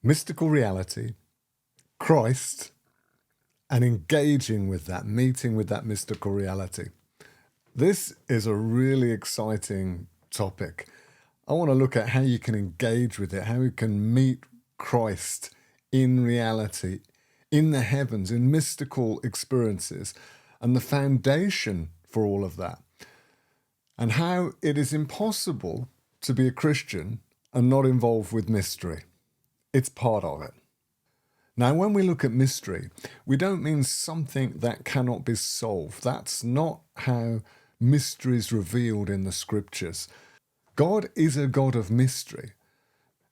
mystical reality, Christ, and engaging with that, meeting with that mystical reality. This is a really exciting topic. I want to look at how you can engage with it, how you can meet Christ in reality, in the heavens, in mystical experiences, and the foundation for all of that, and how it is impossible to be a Christian and not involved with mystery. It's part of it. Now, when we look at mystery, we don't mean something that cannot be solved. That's not how mystery is revealed in the scriptures. God is a God of mystery.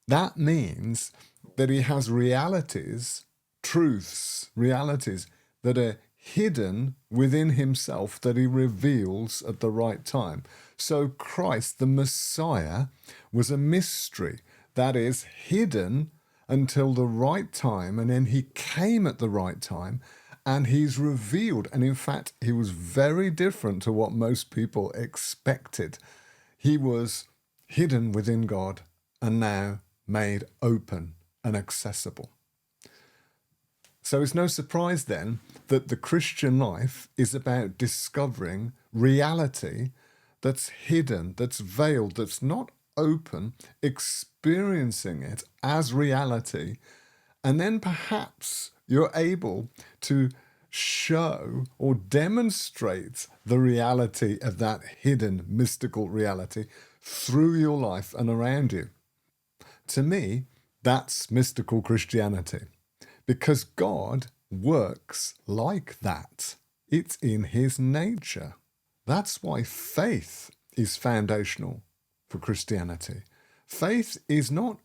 That means that he has realities, truths, realities that are hidden within himself that he reveals at the right time. So Christ, the Messiah, was a mystery that is hidden until the right time, and then he came at the right time and he's revealed. And in fact, he was very different to what most people expected. He was hidden within God and now made open and accessible. So it's no surprise then that the Christian life is about discovering reality that's hidden, that's veiled, that's not open, experiencing it as reality, and then perhaps you're able to show or demonstrate the reality of that hidden mystical reality through your life and around you. To me, that's mystical Christianity, because God works like that. It's in his nature. That's why faith is foundational for Christianity. Faith is not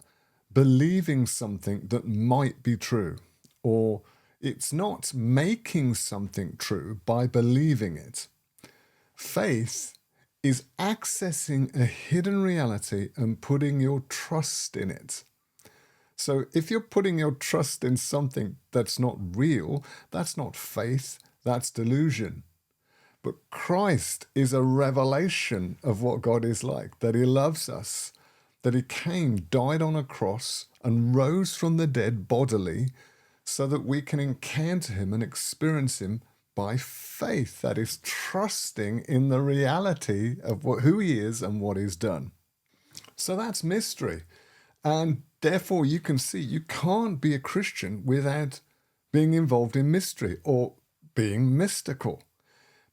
believing something that might be true, or it's not making something true by believing it. Faith is accessing a hidden reality and putting your trust in it. So if you're putting your trust in something that's not real, that's not faith, that's delusion. But Christ is a revelation of what God is like, that he loves us, that he came, died on a cross, and rose from the dead bodily so that we can encounter him and experience him by faith, that is, trusting in the reality of who he is and what he's done. So that's mystery. And therefore, you can see you can't be a Christian without being involved in mystery or being mystical,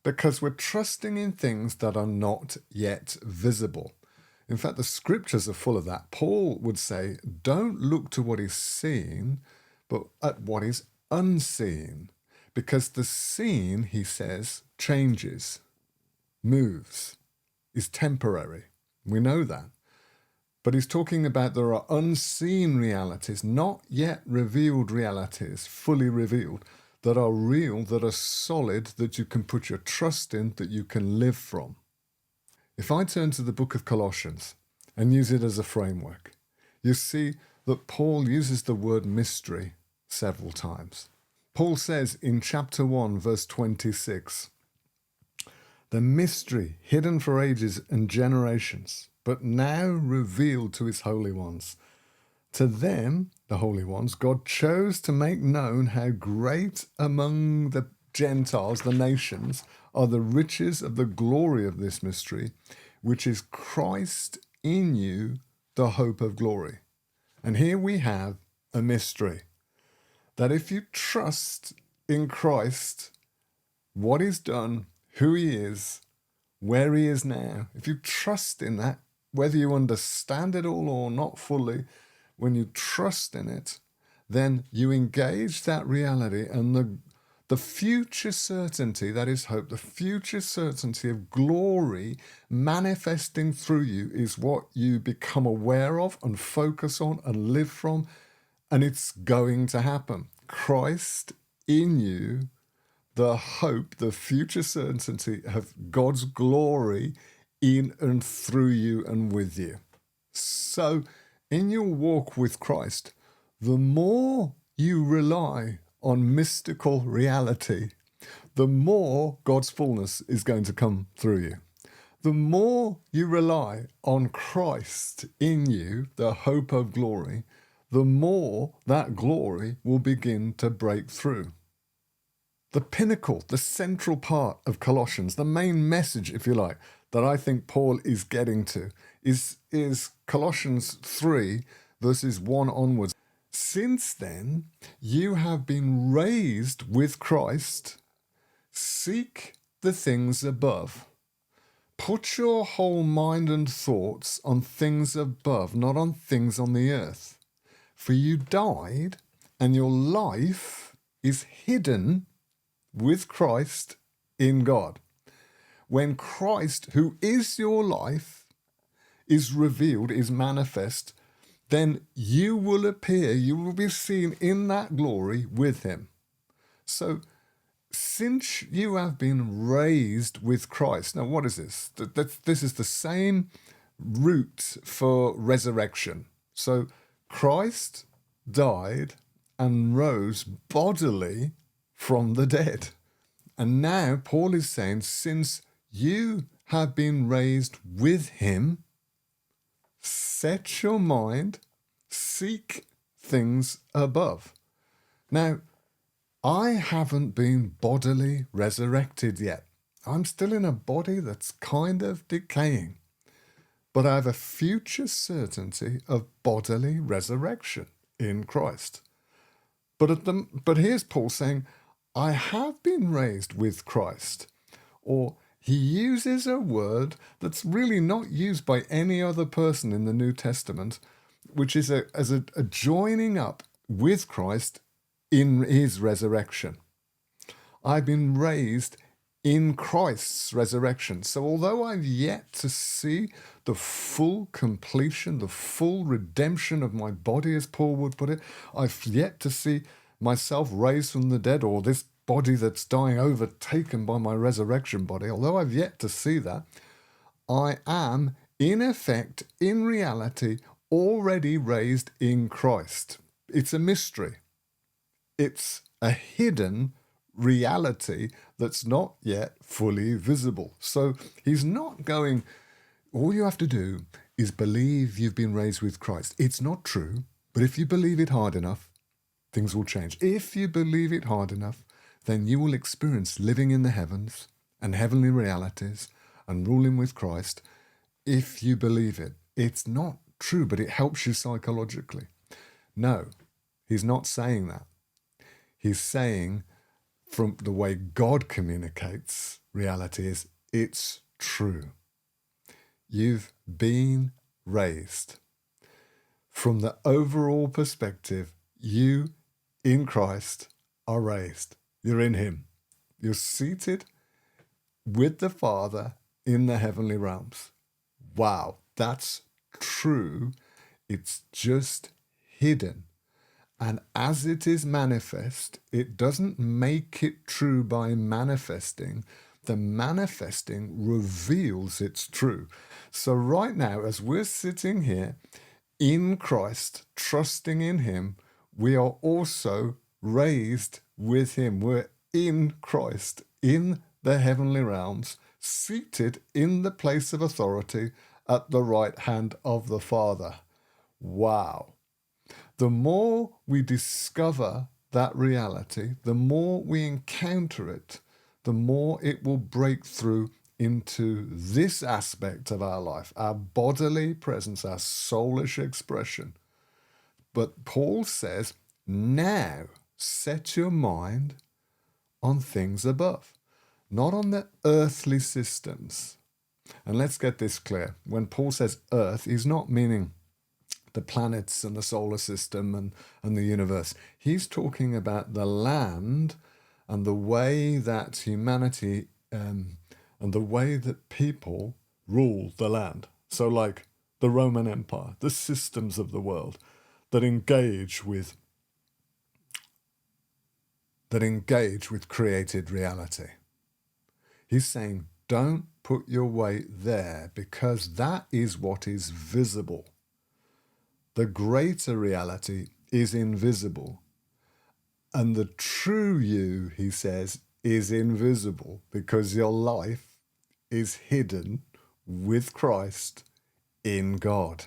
because we're trusting in things that are not yet visible. In fact, the scriptures are full of that. Paul would say, don't look to what is seen, but at what is unseen. Because the seen, he says, changes, moves, is temporary. We know that. But he's talking about there are unseen realities, not yet revealed realities, fully revealed, that are real, that are solid, that you can put your trust in, that you can live from. If I turn to the book of Colossians and use it as a framework, you see that Paul uses the word mystery several times. Paul says in chapter 1, verse 26, the mystery hidden for ages and generations, but now revealed to his holy ones. To them, the holy ones, God chose to make known how great among the Gentiles, the nations, are the riches of the glory of this mystery, which is Christ in you, the hope of glory. And here we have a mystery, that if you trust in Christ, what he's done, who he is, where he is now, if you trust in that, whether you understand it all or not fully, when you trust in it, then you engage that reality, and the future certainty, that is hope, the future certainty of glory manifesting through you is what you become aware of and focus on and live from, and it's going to happen. Christ in you, the hope, the future certainty of God's glory in and through you and with you. So, in your walk with Christ, the more you rely on mystical reality, the more God's fullness is going to come through you. The more you rely on Christ in you, the hope of glory, the more that glory will begin to break through. The pinnacle, the central part of Colossians, the main message, if you like, that I think Paul is getting to is Colossians 3, verses 1 onwards. Since then, you have been raised with Christ. Seek the things above. Put your whole mind and thoughts on things above, not on things on the earth. For you died, and your life is hidden with Christ in God. When Christ, who is your life, is revealed, is manifest, then you will appear, you will be seen in that glory with him. So, since you have been raised with Christ, now what is this? This is the same root for resurrection. So, Christ died and rose bodily from the dead. And now Paul is saying, since you have been raised with him, set your mind, seek things above. Now, I haven't been bodily resurrected yet. I'm still in a body that's kind of decaying. But I have a future certainty of bodily resurrection in Christ. But here's Paul saying, I have been raised with Christ. Or he uses a word that's really not used by any other person in the New Testament, which is a joining up with Christ in his resurrection. I've been raised in Christ's resurrection. So although I've yet to see the full completion, the full redemption of my body, as Paul would put it, I've yet to see myself raised from the dead, or this body that's dying overtaken by my resurrection body, although I've yet to see that, I am, in effect, in reality, already raised in Christ. It's a mystery. It's a hidden reality that's not yet fully visible. So he's not going, all you have to do is believe you've been raised with Christ. It's not true, but if you believe it hard enough, things will change. If you believe it hard enough, then you will experience living in the heavens and heavenly realities and ruling with Christ. If you believe it, it's not true, but it helps you psychologically. No, he's not saying that. He's saying, from the way God communicates reality, is it's true. You've been raised. From the overall perspective, you in Christ are raised. You're in him. You're seated with the Father in the heavenly realms. Wow, that's true. It's just hidden. And as it is manifest, it doesn't make it true by manifesting. The manifesting reveals it's true. So right now, as we're sitting here in Christ, trusting in him, we are also raised with him. We're in Christ, in the heavenly realms, seated in the place of authority at the right hand of the Father. Wow. The more we discover that reality, the more we encounter it, the more it will break through into this aspect of our life, our bodily presence, our soulish expression. But Paul says, now set your mind on things above, not on the earthly systems. And let's get this clear. When Paul says earth, he's not meaning the planets and the solar system and the universe. He's talking about the land and the way that humanity and the way that people rule the land. So like the Roman Empire, the systems of the world that engage with created reality. He's saying, don't put your weight there, because that is what is visible. The greater reality is invisible. And the true you, he says, is invisible, because your life is hidden with Christ in God.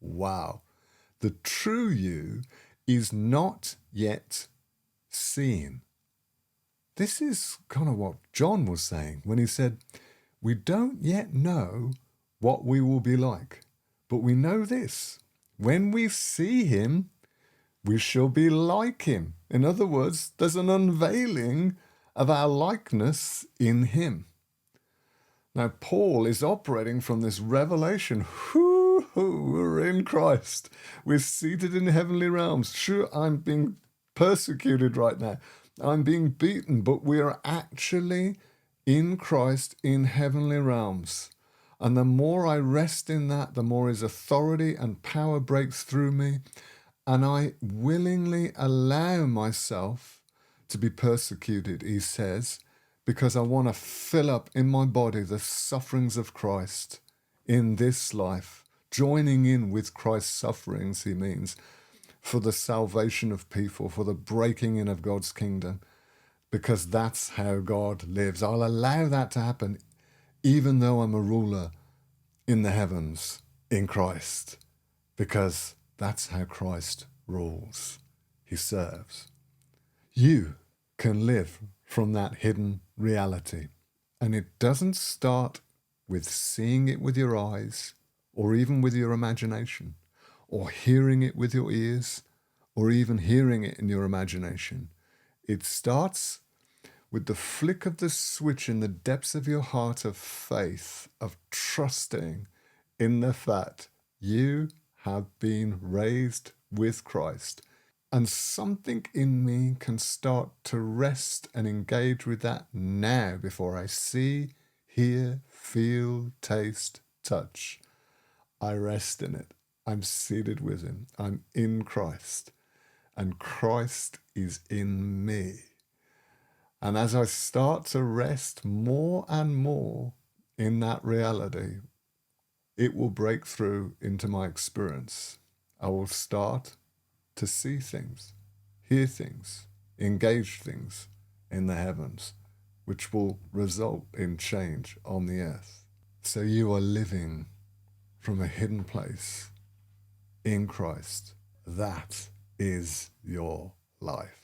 Wow. The true you is not yet seen. This is kind of what John was saying when he said, we don't yet know what we will be like, but we know this: when we see him, we shall be like him. In other words, there's an unveiling of our likeness in him. Now, Paul is operating from this revelation. We're in Christ. We're seated in heavenly realms. Sure, I'm being persecuted right now. I'm being beaten, but we are actually in Christ in heavenly realms. And the more I rest in that, the more his authority and power breaks through me. And I willingly allow myself to be persecuted, he says, because I want to fill up in my body the sufferings of Christ in this life, joining in with Christ's sufferings, he means, for the salvation of people, for the breaking in of God's kingdom, because that's how God lives. I'll allow that to happen, even though I'm a ruler in the heavens in Christ, because that's how Christ rules. He serves. You can live from that hidden reality. And it doesn't start with seeing it with your eyes, or even with your imagination, or hearing it with your ears, or even hearing it in your imagination. It starts with the flick of the switch in the depths of your heart of faith, of trusting in the fact you have been raised with Christ. And something in me can start to rest and engage with that now before I see, hear, feel, taste, touch. I rest in it. I'm seated with him. I'm in Christ. And Christ is in me. And as I start to rest more and more in that reality, it will break through into my experience. I will start to see things, hear things, engage things in the heavens, which will result in change on the earth. So you are living from a hidden place in Christ. That is your life.